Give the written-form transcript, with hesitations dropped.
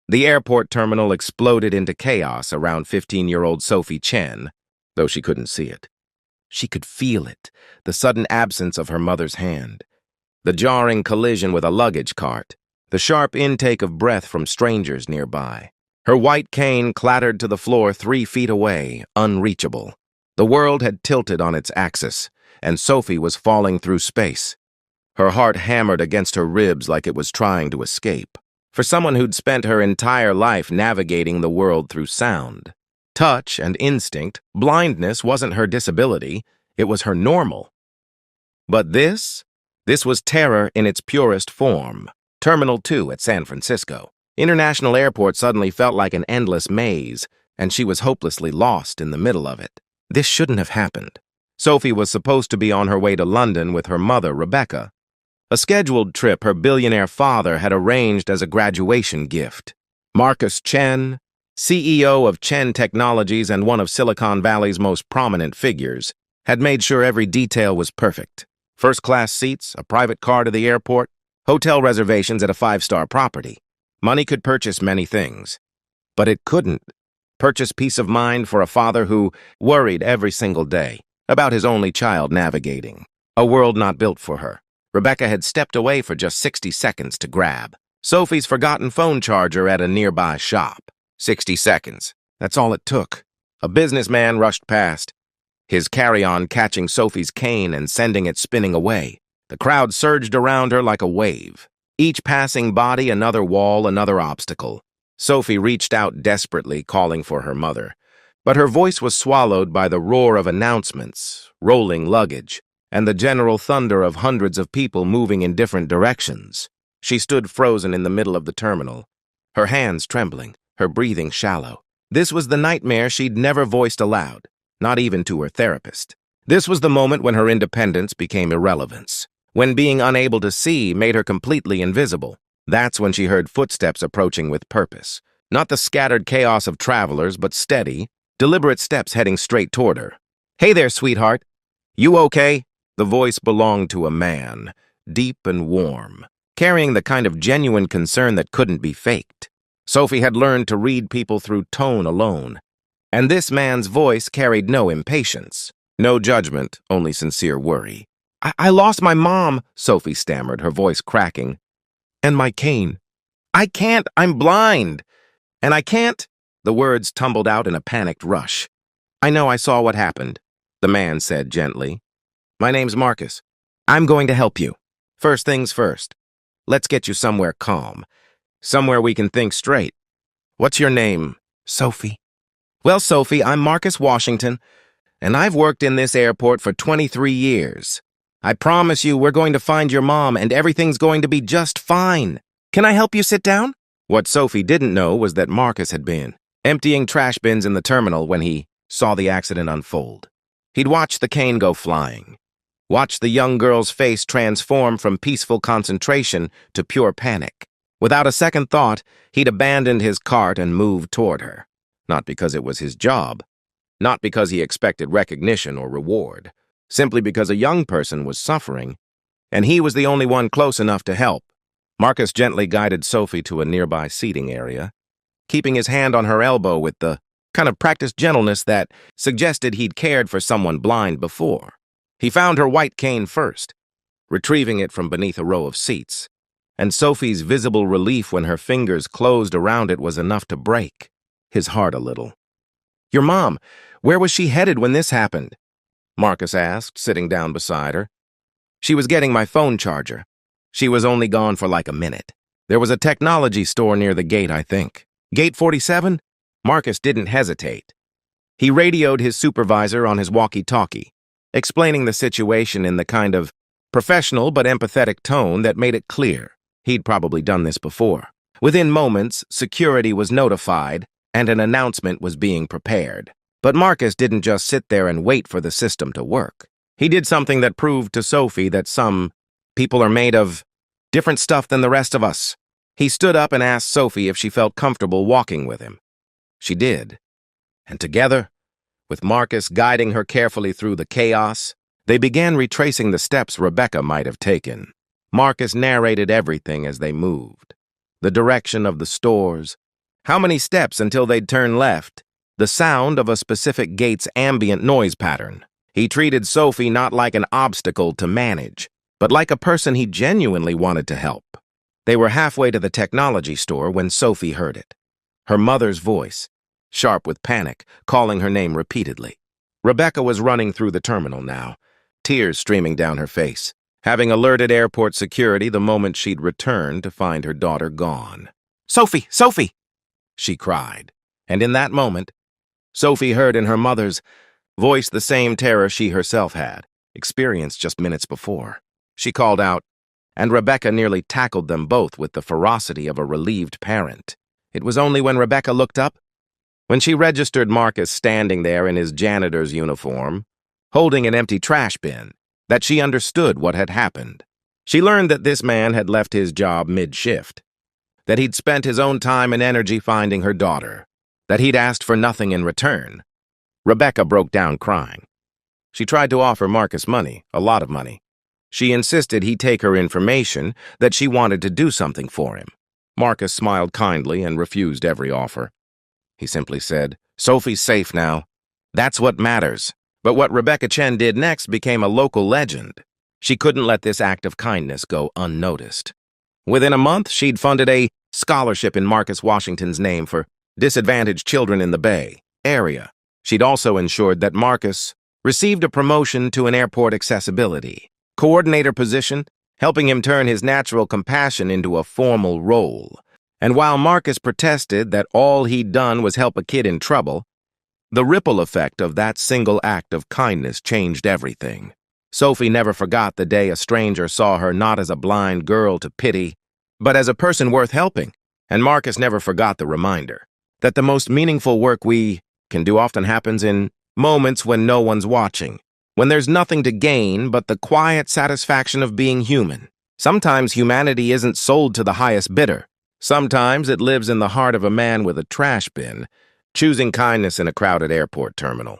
The airport terminal exploded into chaos around 15-year-old Sophie Chen, though she couldn't see it. She could feel it, the sudden absence of her mother's hand, the jarring collision with a luggage cart, the sharp intake of breath from strangers nearby. Her white cane clattered to the floor 3 feet away, unreachable. The world had tilted on its axis, and Sophie was falling through space. Her heart hammered against her ribs like it was trying to escape. For someone who'd spent her entire life navigating the world through sound, touch, and instinct, blindness wasn't her disability, it was her normal. But this was terror in its purest form. Terminal 2 at San Francisco. International Airport suddenly felt like an endless maze, and she was hopelessly lost in the middle of it. This shouldn't have happened. Sophie was supposed to be on her way to London with her mother, Rebecca. A scheduled trip her billionaire father had arranged as a graduation gift. Marcus Chen, CEO of Chen Technologies and one of Silicon Valley's most prominent figures, had made sure every detail was perfect. First-class seats, a private car to the airport, hotel reservations at a 5-star property. Money could purchase many things, but it couldn't purchase peace of mind for a father who worried every single day about his only child navigating a world not built for her. Rebecca had stepped away for just 60 seconds to grab Sophie's forgotten phone charger at a nearby shop. 60 seconds. That's all it took. A businessman rushed past, his carry-on catching Sophie's cane and sending it spinning away. The crowd surged around her like a wave. Each passing body, another wall, another obstacle. Sophie reached out desperately, calling for her mother. But her voice was swallowed by the roar of announcements, rolling luggage, and the general thunder of hundreds of people moving in different directions. She stood frozen in the middle of the terminal, her hands trembling, her breathing shallow. This was the nightmare she'd never voiced aloud, not even to her therapist. This was the moment when her independence became irrelevance, when being unable to see made her completely invisible. That's when she heard footsteps approaching with purpose. Not the scattered chaos of travelers, but steady, deliberate steps heading straight toward her. "Hey there, sweetheart. You okay?" The voice belonged to a man, deep and warm, carrying the kind of genuine concern that couldn't be faked. Sophie had learned to read people through tone alone, and this man's voice carried no impatience, no judgment, only sincere worry. I lost my mom," Sophie stammered, her voice cracking. "And my cane. I can't, I'm blind. And I can't." The words tumbled out in a panicked rush. "I know, I saw what happened," the man said gently. "My name's Marcus. I'm going to help you. First things first. Let's get you somewhere calm. Somewhere we can think straight. What's your name?" "Sophie." "Well, Sophie, I'm Marcus Washington, and I've worked in this airport for 23 years. I promise you we're going to find your mom and everything's going to be just fine. Can I help you sit down?" What Sophie didn't know was that Marcus had been emptying trash bins in the terminal when he saw the accident unfold. He'd watched the cane go flying, watched the young girl's face transform from peaceful concentration to pure panic. Without a second thought, he'd abandoned his cart and moved toward her. Not because it was his job, not because he expected recognition or reward, simply because a young person was suffering, and he was the only one close enough to help. Marcus gently guided Sophie to a nearby seating area, keeping his hand on her elbow with the kind of practiced gentleness that suggested he'd cared for someone blind before. He found her white cane first, retrieving it from beneath a row of seats, and Sophie's visible relief when her fingers closed around it was enough to break his heart a little. "Your mom, where was she headed when this happened?" Marcus asked, sitting down beside her. "She was getting my phone charger. She was only gone for like a minute. There was a technology store near the gate, I think. Gate 47? Marcus didn't hesitate. He radioed his supervisor on his walkie-talkie, explaining the situation in the kind of professional but empathetic tone that made it clear he'd probably done this before. Within moments, security was notified and an announcement was being prepared. But Marcus didn't just sit there and wait for the system to work. He did something that proved to Sophie that some people are made of different stuff than the rest of us. He stood up and asked Sophie if she felt comfortable walking with him. She did. And together, with Marcus guiding her carefully through the chaos, they began retracing the steps Rebecca might have taken. Marcus narrated everything as they moved. The direction of the stores, How many steps until they'd turn left? The sound of a specific gate's ambient noise pattern. He treated Sophie not like an obstacle to manage, but like a person he genuinely wanted to help. They were halfway to the technology store when Sophie heard it. Her mother's voice, sharp with panic, calling her name repeatedly. Rebecca was running through the terminal now, tears streaming down her face, having alerted airport security the moment she'd returned to find her daughter gone. "Sophie! Sophie!" she cried, and in that moment, Sophie heard in her mother's voice the same terror she herself had experienced just minutes before. She called out, and Rebecca nearly tackled them both with the ferocity of a relieved parent. It was only when Rebecca looked up, when she registered Marcus standing there in his janitor's uniform, holding an empty trash bin, that she understood what had happened. She learned that this man had left his job mid-shift, that he'd spent his own time and energy finding her daughter, that he'd asked for nothing in return. Rebecca broke down crying. She tried to offer Marcus money, a lot of money. She insisted he take her information, that she wanted to do something for him. Marcus smiled kindly and refused every offer. He simply said, "Sophie's safe now. That's what matters." But what Rebecca Chen did next became a local legend. She couldn't let this act of kindness go unnoticed. Within a month, she'd funded a scholarship in Marcus Washington's name for disadvantaged children in the Bay Area. She'd also ensured that Marcus received a promotion to an airport accessibility coordinator position, helping him turn his natural compassion into a formal role. And while Marcus protested that all he'd done was help a kid in trouble, the ripple effect of that single act of kindness changed everything. Sophie never forgot the day a stranger saw her not as a blind girl to pity, but as a person worth helping. And Marcus never forgot the reminder that the most meaningful work we can do often happens in moments when no one's watching, when there's nothing to gain but the quiet satisfaction of being human. Sometimes humanity isn't sold to the highest bidder. Sometimes it lives in the heart of a man with a trash bin, choosing kindness in a crowded airport terminal.